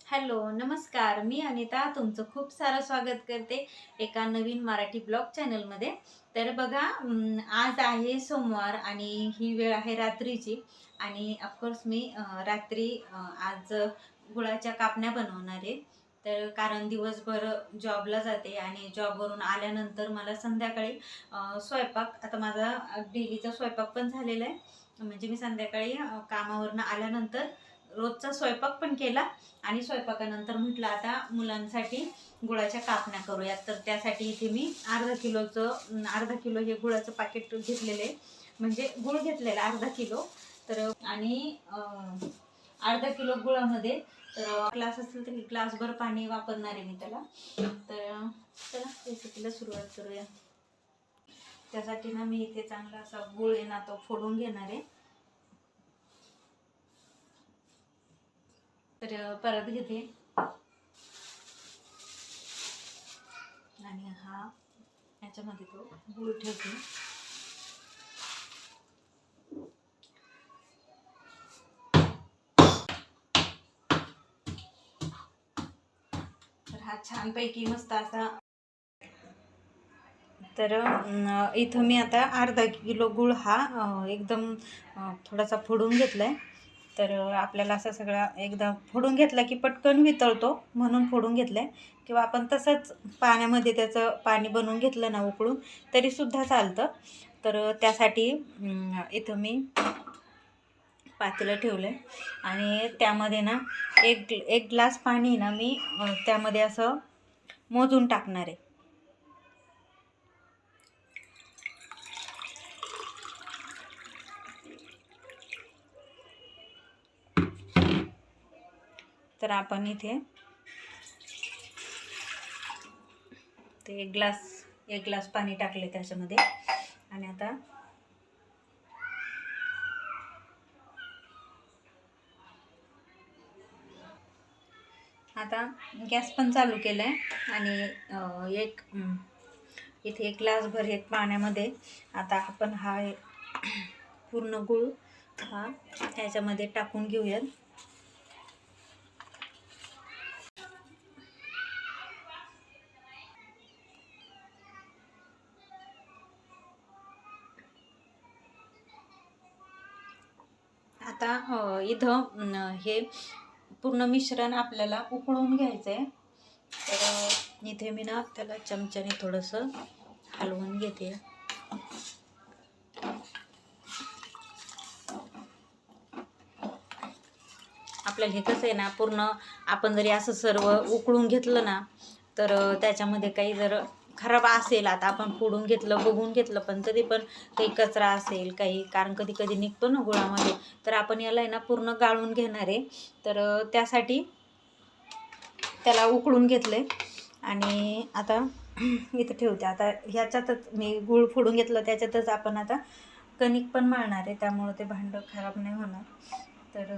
Hello, नमस्कार. मी अनिता तुमचं खूप सारं स्वागत करते एका नवीन मराठी ब्लॉग चॅनलमध्ये. तर बघा, आज आहे सोमवार आणि ही वेळ आहे रात्रीची. आणि ऑफकोर्स मी रात्री आज गुळाच्या कापण्या बनवणार आहे. तर कारण दिवसभर जॉबला जाते आणि जॉबवरून आल्यानंतर मला संध्याकाळी स्वयंपाक, आता माझा डेलीचा स्वयंपाक पण झालेला आहे. म्हणजे मी संध्याकाळी कामावरून आल्यानंतर रोजचा स्वयंपाक पण केला आणि स्वयंपाकानंतर म्हटलं आता मुलांसाठी गुळाच्या कापण्या करूयात. तर त्यासाठी इथे मी अर्धा किलो हे गुळाचं पाकिट घेतलेलं आहे. म्हणजे गुळ घेतलेला अर्धा किलो. तर आणि अर्धा किलो गुळामध्ये तर ग्लास असेल तर ग्लासभर पाणी वापरणार आहे मी त्याला. तर चला रेसिपीला सुरुवात करूया. त्यासाठी ना मी इथे चांगला असा गुळ आहे ना तो फोडून घेणार आहे. तर परत घेते आणि याच्यामध्ये तो गुळ ठेवते. तर हा छानपैकी मस्त असा. तर इथं मी आता अर्धा किलो गुळ एकदम थोडासा फोडून घेतलाय. तर आपल्याला असा सगळा एकदा फोडून घेतला की पटकन वितळतो म्हणून फोडून घेतलाय. किंवा आपण तसंच पाण्यामध्ये त्याचं पाणी बनवून घेतलं ना उकळून तरीसुद्धा चालतं. तर त्यासाठी इथं मी पातेलं ठेवलं आहे आणि त्यामध्ये ना एक ग्लास पाणी ना मी त्यामध्ये असं मोजून टाकणार आहे. तर आपण इथे ते एक ग्लास पाणी टाकले त्याच्यामध्ये. आणि आता गॅस पण चालू केलाय आणि इथे एक ग्लासभर एक पाण्यामध्ये आता आपण पूर्ण गुळ ह्याच्यामध्ये टाकून घेऊयात. आता इथं हे पूर्ण मिश्रण आपल्याला उकळून घ्यायचं आहे. तर इथे मी ना त्याला चमच्याने थोडंसं हलवून घेते. आपल्याला हे कसं आहे ना, पूर्ण आपण जरी असं सर्व उकळून घेतलं ना तर त्याच्यामध्ये काही जर खराब असेल, आता आपण फोडून घेतलं बघून घेतलं पण तरी पण काही कचरा असेल काही, कारण कधी कधी निघतो ना गुळामध्ये, तर आपण याला आहे ना पूर्ण गाळून घेणार आहे. तर त्यासाठी त्याला उकळून घेतले आणि आता इथं ठेवते. आता ह्याच्यातच मी गूळ फोडून घेतलं त्याच्यातच आपण आता कणिक पण मळणार आहे, त्यामुळं ते भांडं खराब नाही होणार. तर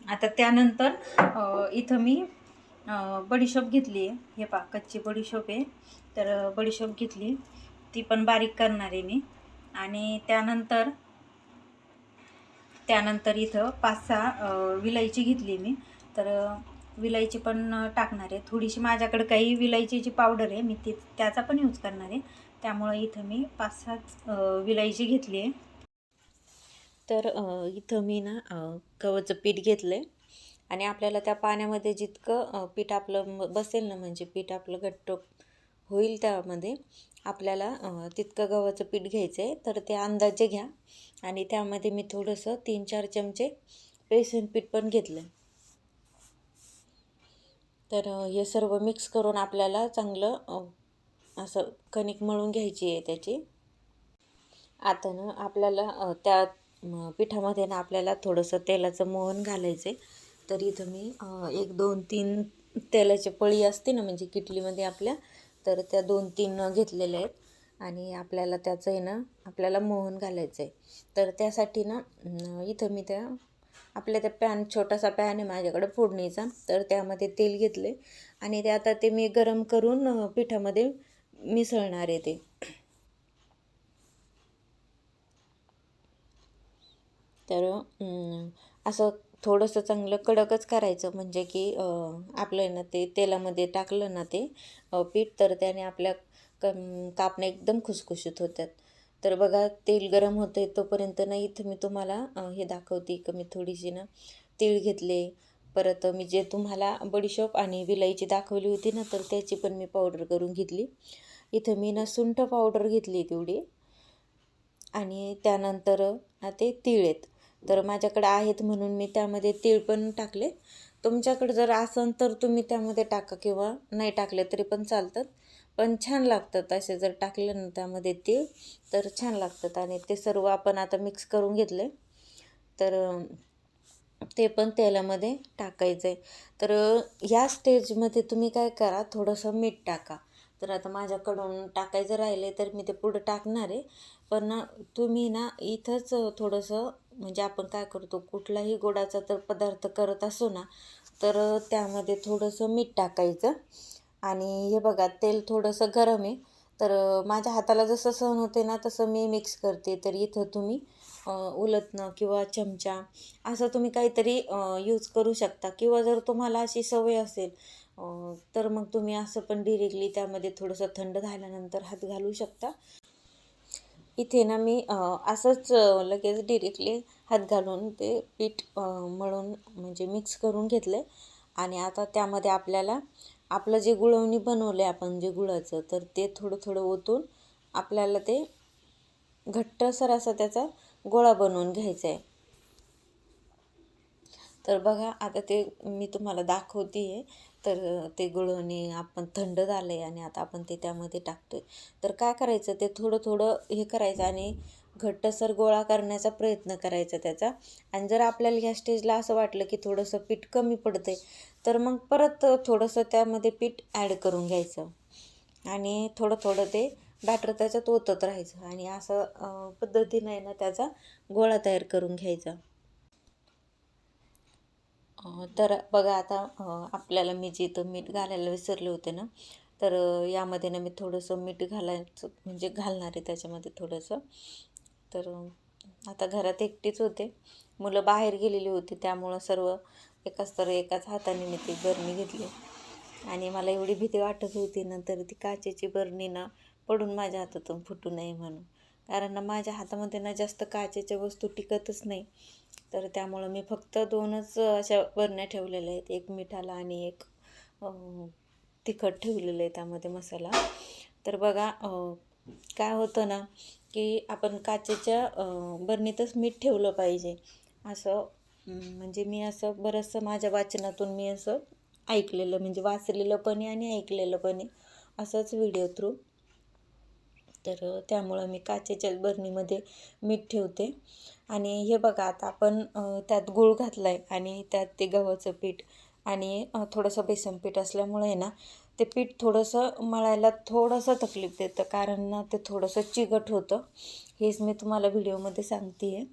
आता त्यानंतर इथं मी बडीशोप घेतली आहे. हे कच्ची बडीशोप आहे. तर बडीशोप घेतली, ती पण बारीक करणार आहे मी. आणि त्यानंतर इथं 5-6 विलायची घेतली मी. तर विलायची पण टाकणार आहे. थोडीशी माझ्याकडे काही विलायचीची पावडर आहे, मी त्याचा पण यूज करणार आहे. त्यामुळं इथं मी 5-6 विलायची घेतली आहे. तर इथं मी ना गव्हाचं पीठ घेतलं आहे आणि आपल्याला त्या पाण्यामध्ये जितकं पीठ आपलं बसेल ना, म्हणजे पीठ आपलं घट्ट होईल त्यामध्ये आपल्याला तितकं गव्हाचं पीठ घ्यायचं आहे. तर ते अंदाजे घ्या. आणि त्यामध्ये मी थोडंसं 3-4 चमचे बेसन पीठ पण घेतलं. तर हे सर्व मिक्स करून आपल्याला चांगलं असं कणिक मळून घ्यायची आहे त्याची. आता ना आपल्याला त्या पिठामध्ये ना आपल्याला थोडंसं तेलाचं मोहन घालायचं आहे. तर इथं मी 1-2-3 तेलाची पळी असते ना, म्हणजे किटलीमध्ये आपल्या, तर त्या 2-3 घेतलेल्या आहेत आणि आपल्याला त्याचं आहे ना आपल्याला मोहन घालायचं आहे. तर त्यासाठी ना इथं मी आपल्या त्या छोटासा पॅन आहे माझ्याकडे फोडणीचा, तर त्यामध्ये तेल घेतले आणि आता ते मी गरम करून पिठामध्ये मिसळणार आहे ते. तर असं थोडंसं चांगलं कडकच करायचं, म्हणजे की आपलं आहे ना ते तेलामध्ये टाकलं ना ते पीठ, तर त्याने आपल्या कापण्या एकदम खुसखुशीत होतात. तर बघा तेल गरम होते तोपर्यंत ना इथं मी तुम्हाला हे दाखवते की मी थोडीशी ना तीळ घेतले. परत मी जे तुम्हाला बडीशोप आणि विलायची दाखवली होती ना, तर त्याची पण मी पावडर करून घेतली. इथं मी ना सुंठ पावडर घेतली तेवढी, आणि त्यानंतर ते तीळ आहेत. तर माझ्याकडे आहेत म्हणून मी त्यामध्ये तीळ पण टाकले. तुमच्याकडे जर असेल तर तुम्ही त्यामध्ये टाका, किंवा नाही टाकले तरी पण चालतात, पण छान लागतात असे जर टाकले ना त्यामध्ये तीळ, तर छान लागतात. आणि ते सर्व आपण आता मिक्स करून घेतले, तर ते पण तेलामध्ये टाकायचं आहे. तर ह्या स्टेजमध्ये तुम्ही काय करा, थोडंसं मीठ टाका. तर आता माझ्याकडून टाकायचं राहिले तर मी ते पुढं टाकणार आहे. पण ना तुम्ही ना इथंच थोडंसं, म्हणजे आपण काय करतो, कुठलाही गोडाचा तर पदार्थ करत असो ना, तर त्यामध्ये थोडंसं मीठ टाकायचं. आणि हे बघा तेल थोडंसं गरम आहे, तर माझ्या हाताला जसं सहन होते ना तसं मी मिक्स करते. तर इथं तुम्ही उलटणं किंवा चमचा असं तुम्ही काहीतरी यूज करू शकता, किंवा जर तुम्हाला अशी सवय असेल तर मग तुम्ही असं पण डिरेक्टली त्यामध्ये थोडंसं थंड झाल्यानंतर हात घालू शकता. इथे ना मी असंच लगेच डिरेक्टली हात घालून ते पीठ मळून, म्हणजे मिक्स करून घेतले. आणि आता त्यामध्ये आपल्याला आपलं जे गुळवणी बनवलं आहे आपण, जे गुळाचं, तर ते थोडं थोडं ओतून आपल्याला ते घट्टसर असा त्याचा गोळा बनवून घ्यायचा आहे. तर बघा आता ते मी तुम्हाला दाखवते आहे. तर ते गुळवणी आपण थंड झालं आहे आणि आता आपण ते त्यामध्ये टाकतो आहे. तर काय करायचं, ते थोडं थोडं हे करायचं आणि घट्टसर गोळा करण्याचा प्रयत्न करायचा त्याचा. आणि जर आपल्याला ह्या स्टेजला असं वाटलं की थोडंसं पीठ कमी पडतं आहे, तर मग परत थोडंसं त्यामध्ये पीठ ॲड करून घ्यायचं, आणि थोडं थोडं ते बॅटर त्याच्यात ओतत राहायचं, आणि असं पद्धतीनं आहे ना त्याचा गोळा तयार करून घ्यायचा. तर बघा आता आपल्याला मी जिथं मीठ घालायला विसरले होते ना, तर यामध्ये ना मी थोडंसं मीठ घालायचं, म्हणजे घालणार आहे त्याच्यामध्ये थोडंसं. तर आता घरात एकटीच होते, मुलं बाहेर गेलेली होती, त्यामुळं सर्व एकाच हाताने मी ती बरणी घेतली. आणि मला एवढी भीती वाटत होती ना, तर ती काचेची बरणी ना पडून माझ्या हातातून फुटू नये म्हणून. कारण ना माझ्या हातामध्ये ना जास्त काचेच्या वस्तू टिकतच नाही. तर त्यामुळं मी फक्त 2च अशा बरण्या ठेवलेल्या आहेत. एक मिठाला आणि एक तिखट ठेवलेलं आहे त्यामध्ये मसाला. तर बघा काय होतं ना, की आपण काचेच्या बरणीतच मीठ ठेवलं पाहिजे असं. म्हणजे मी असं बरंचसं माझ्या वाचनातून मी असं ऐकलेलं, म्हणजे वाचलेलं पण आहे आणि ऐकलेलं पण आहे, असंच व्हिडिओ थ्रू. तर त्यामुळं मी काचेच्या बरणीमध्ये मीठ ठेवते. आणि हे बघा आता आपण त्यात गूळ घातला आहे, आणि त्यात ते गव्हाचं पीठ आणि थोडंसं बेसन पीठ असल्यामुळे आहे ना, ते पीठ थोडंसं मळायला थोडंसं तकलीफ देतं, कारण ना ते थोडंसं चिकट होतं. हेच मी तुम्हाला व्हिडिओमध्ये सांगते आहे.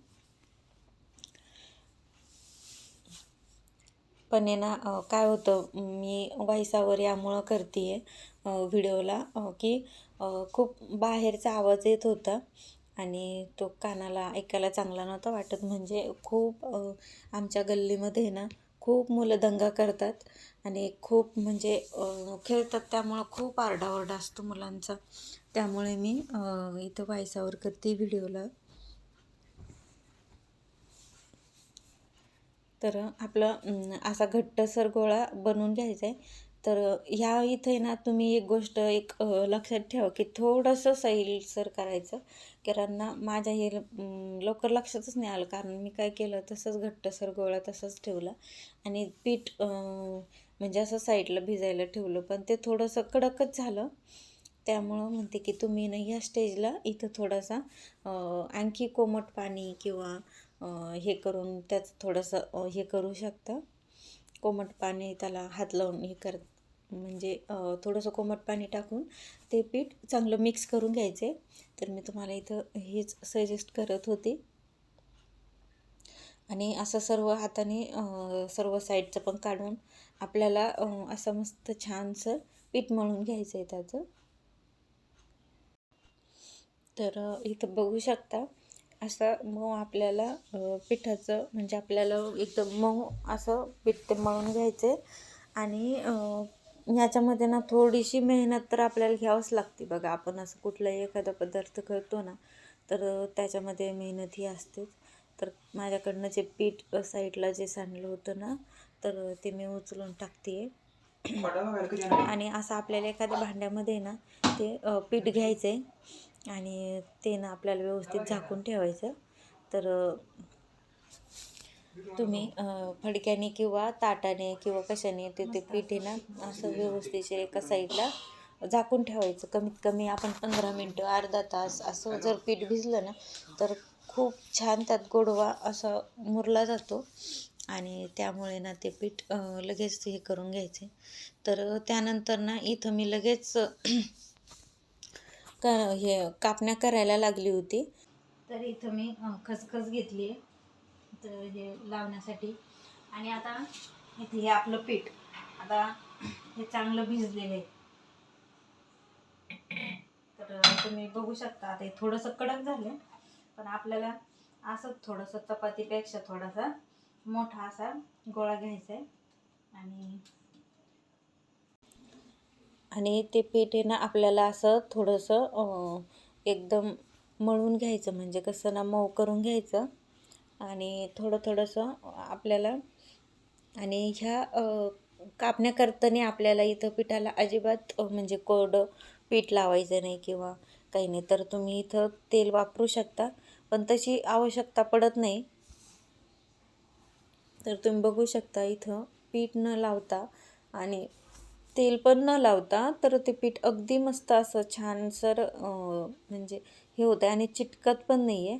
पण आहे ना काय होतं, मी व्हॉइसओव्हर यामुळं करते आहे व्हिडिओला, की खूप बाहेरचा आवाज येत होता आणि तो कानाला ऐकायला चांगला नव्हता वाटत. म्हणजे खूप आमच्या गल्लीमध्ये ना खूप मुलं दंगा करतात आणि खूप म्हणजे खेळतात, त्यामुळं खूप आरडाओरडा असतो मुलांचा. त्यामुळे मी इथं व्हॉइसओव्हर करते व्हिडिओला. तर आपलं असा घट्टसर गोळा बनवून घ्यायचा आहे. तर ह्या इथे ना तुम्ही एक गोष्ट लक्षात ठेवा, की थोडंसं सैलसर करायचं. कारण ना माझ्या हे लवकर लक्षातच नाही आलं, कारण मी काय केलं, तसंच घट्टसर गोळा तसंच ठेवला आणि पीठ म्हणजे असं साईडला भिजायला ठेवलं, पण ते थोडंसं कडकच झालं. त्यामुळं म्हणते की तुम्ही ना ह्या स्टेजला इथं थोडासा आणखी कोमट पाणी किंवा हे करून त्याचं थोडंसं हे करू शकता. कोमट पाणी त्याला हात लावून हे कर, म्हणजे थोडंसं कोमट पाणी टाकून ते पीठ चांगलं मिक्स करून घ्यायचे. तर मी तुम्हाला इथं हेच सजेस्ट करत होते. आणि असं सर्व हाताने सर्व साईडचं पण काढून आपल्याला असं मस्त छानसं पीठ मळून घ्यायचं आहे त्याचं. तर इथं बघू शकता असं मऊ आपल्याला पिठाचं म्हणजे आपल्याला एकदम मऊ असं पीठ ते मळून घ्यायचं आहे. आणि ह्याच्यामध्ये ना थोडीशी मेहनत तर आपल्याला घ्यावंच लागते बघा. आपण असं कुठलाही एखादा पदार्थ करतो ना तर त्याच्यामध्ये मेहनत ही असतेच. तर माझ्याकडनं जे पीठ साईडला जे सांडलं होतं ना तर ते मी उचलून टाकते आहे. आणि असं आपल्याला एखाद्या भांड्यामध्ये ना ते पीठ घ्यायचं आहे आणि ते ना आपल्याला व्यवस्थित झाकून ठेवायचं. तर तुम्ही फडक्याने किंवा ताटाने किंवा कशाने ते पीठ आहे ना असं व्यवस्थितशीर एका साईडला झाकून ठेवायचं. कमीत कमी आपण 15 मिनटं अर्धा तास असं जर पीठ भिजलं ना तर खूप छान त्यात गोडवा असा मुरला जातो. आणि त्यामुळे ना ते पीठ लगेच हे करून घ्यायचे. तर त्यानंतर ना इथं मी लगेच हे कापण्या करायला लागली होती. तर इथं मी खसखस घेतली आहे तर हे लावण्यासाठी. आणि आता इथे हे आपलं पीठ आता हे चांगलं भिजलेलं आहे. तर तुम्ही बघू शकता आता हे थोडंसं कडक झालं पण आपल्याला असं थोडंसं चपातीपेक्षा थोडासा मोठा असा गोळा घ्यायचा आहे. आणि ते पीठ आहे ना आपल्याला असं थोडंसं एकदम मळून घ्यायचं म्हणजे कसं ना मऊ करून घ्यायचं. आणि थोडंसं आपल्याला आणि ह्या कापण्या करताना आपल्याला इथं पिठाला अजिबात म्हणजे कोरडं पीठ लावायचं नाही किंवा काही नाही. तर तुम्ही इथं तेल वापरू शकता पण तशी आवश्यकता पडत नाही. तर तुम्ही बघू शकता इथं पीठ न लावता आणि तेल पण न लावता तर ते पीठ अगदी मस्त असं छानसर म्हणजे हे होतं आणि चिटकत पण नाही आहे.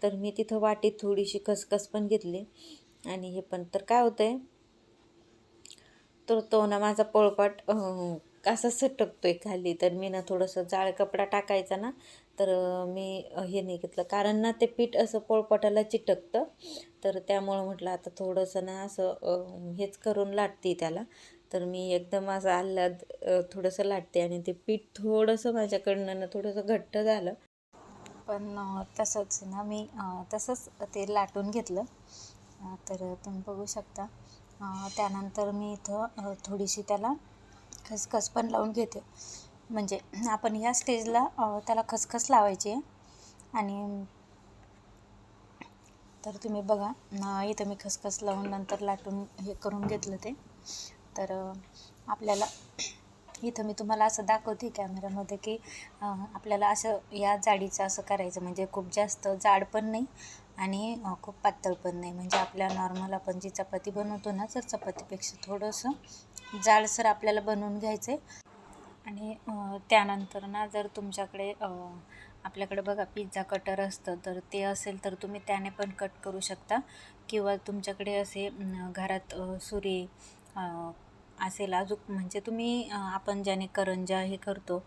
तर मी तिथं वाटीत थोडीशी खसखस पण घेतली आणि हे पण. तर काय होतं आहे तर तो ना माझा पोळपाट असा सटकतो आहे खाली. तर मी ना थोडंसं जाड कपडा टाकायचा ना तर मी हे नाही घेतलं कारण ना ते पीठ असं पोळपाटाला चिटकतं. तर त्यामुळं म्हटलं आता थोडंसं ना असं हेच करून लाटते त्याला. तर मी एकदम असं आल्हाद थोडंसं लाटते आणि ते पीठ थोडंसं माझ्याकडनं ना थोडंसं घट्ट झालं पण तसंच ना मी तसंच ते लाटून घेतलं. तर तुम्ही बघू शकता. त्यानंतर मी इथं थोडीशी त्याला खसखस पण लावून घेते. म्हणजे आपण ह्या स्टेजला त्याला खसखस लावायची आहे. आणि तर तुम्ही बघा इथं मी खसखस लावून नंतर लाटून हे करून घेतलं ते. तर आपल्याला इथं मी तुम्हाला असं दाखवते कॅमेऱ्यामध्ये की आपल्याला असं या जाडीचं असं करायचं म्हणजे खूप जास्त जाड पण नाही आणि खूप पातळ पण नाही. म्हणजे आपल्या नॉर्मल आपण जी चपाती बनवतो ना तर चपातीपेक्षा थोडंसं जाडसर आपल्याला बनवून घ्यायचं आहे. आणि त्यानंतर ना जर तुमच्याकडे आपल्याकडे बघा पिझ्झा कटर असतं तर ते असेल तर तुम्ही त्याने पण कट करू शकता. किंवा तुमच्याकडे असे घरात सुरी असेल अजून म्हणजे तुम्ही आपण ज्याने करंजा हे करतो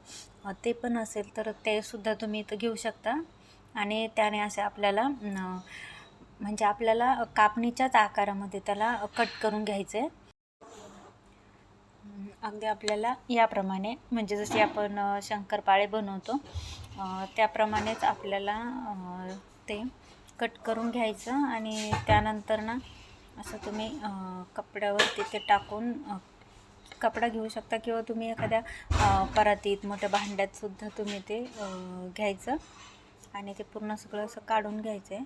ते पण असेल तर ते सुद्धा तुम्ही इथं घेऊ शकता. आणि त्याने असे आपल्याला म्हणजे आपल्याला कापणीच्याच आकारामध्ये त्याला कट करून घ्यायचं आहे. अगदी आपल्याला याप्रमाणे म्हणजे जसे आपण शंकरपाळे बनवतो त्याप्रमाणेच आपल्याला ते कट करून घ्यायचं. आणि त्यानंतर ना असं तुम्ही कपड्यावरती ते टाकून कपडा घेऊ शकता किंवा तुम्ही एखाद्या परातीत मोठ्या भांड्यातसुद्धा तुम्ही ते घ्यायचं आणि ते पूर्ण सगळं असं काढून घ्यायचं आहे.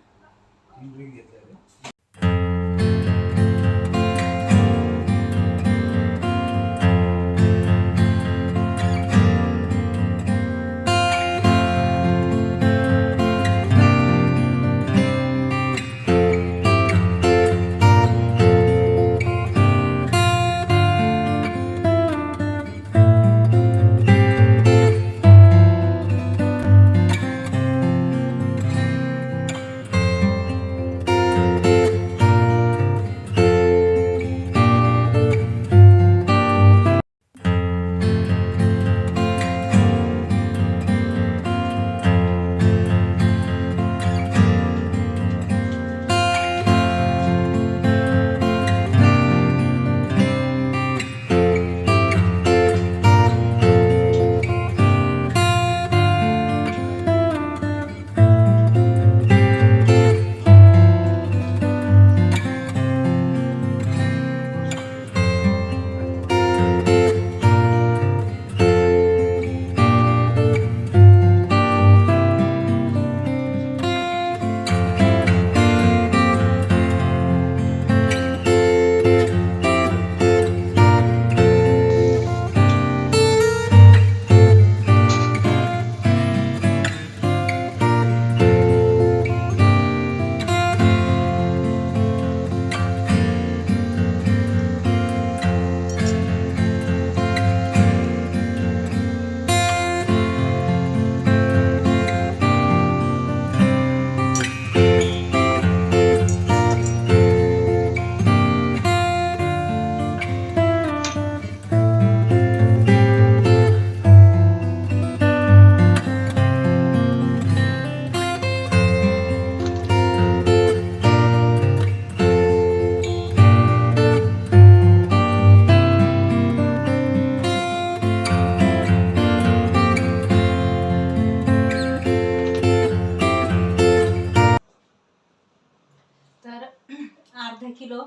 किलो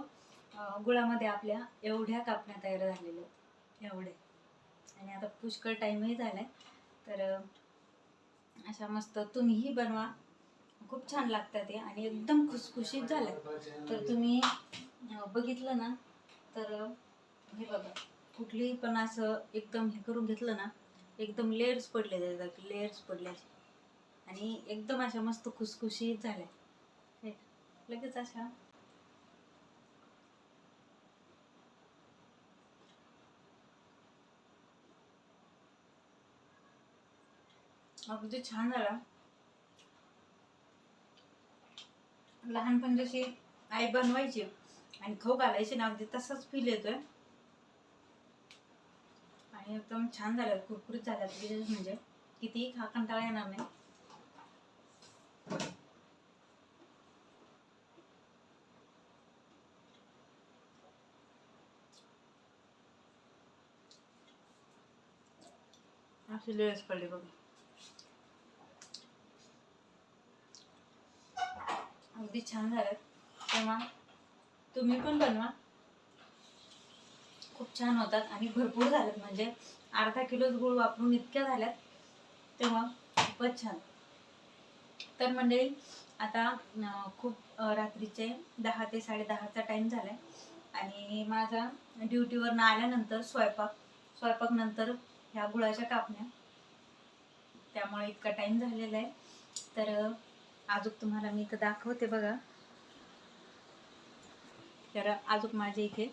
गुळामध्ये आपल्या एवढ्या कापण्या तयार झालेल्या आहेत, एवढे. आणि आता पुष्कळ टाईमही झालाय, तर अशा मस्त तुम्हीही बनवा, खूप छान लागतात ते आणि एकदम खुसखुशीत झालं. तर तुम्ही बघितलं ना, तर हे बघा, कुठलीही पण असं एकदम हे करून घेतलं ना, एकदम लेयर्स पडले जातात, लेयर्स पडले आणि एकदम अशा मस्त खुसखुशीत झाल्या लगेच अशा. अगदी छान झाला. लहानपण जशी आई बनवायची आणि खाऊ घालायची ना, अगदी तसाच फील येतोय आणि एकदम छान झालं, कुरकुरीत झालं. विशेष म्हणजे कितीही खा, कंटाळा येणार नाही. अशी लेयर्स पडली बघा, अगदी छान झालं. तेव्हा तुम्ही पण बनवा, खूप छान होतात आणि भरपूर झालेत. म्हणजे अर्धा किलोच गूळ वापरून इतक्या झाल्यात, तेव्हा खूपच छान. तर मंडळी, आता खूप रात्रीचे 10 ते 10:30चा टाईम झालाय आणि माझा ड्युटीवरनं आल्यानंतर स्वयंपाक नंतर ह्या गुळाच्या कापण्या, त्यामुळे इतका टाईम झालेला आहे. तर अजून तुम्हाला मी इथं दाखवते बघा. तर अजून माझ्या इथे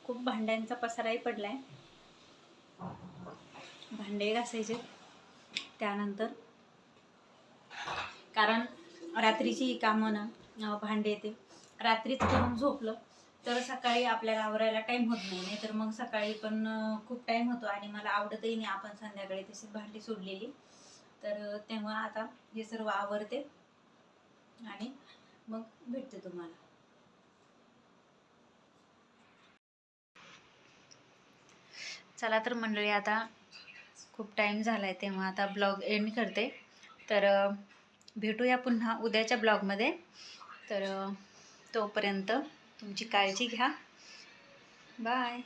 खूप भांड्यांचा पसाराही पडलाय, भांडे घासायचे. त्यानंतर कारण रात्रीची कामं ना, भांडे ते रात्रीच करून झोपलं तर सकाळी आपल्याला आवरायला टाईम होत नाही, तर मग सकाळी पण खूप टाईम होतो आणि मला आवडतही नाही आपण संध्याकाळी तशी भांडी सोडलेली. तर तेव्हा आता हे सर्व आवरते आणि मग भेटते तुम्हाला. चला तर मंडळी, आता खूप टाईम झालाय, तेव्हा आता ब्लॉग एंड करते. तर भेटूया पुन्हा उद्याच्या ब्लॉगमध्ये. तर तोपर्यंत तुमची काळजी घ्या. बाय.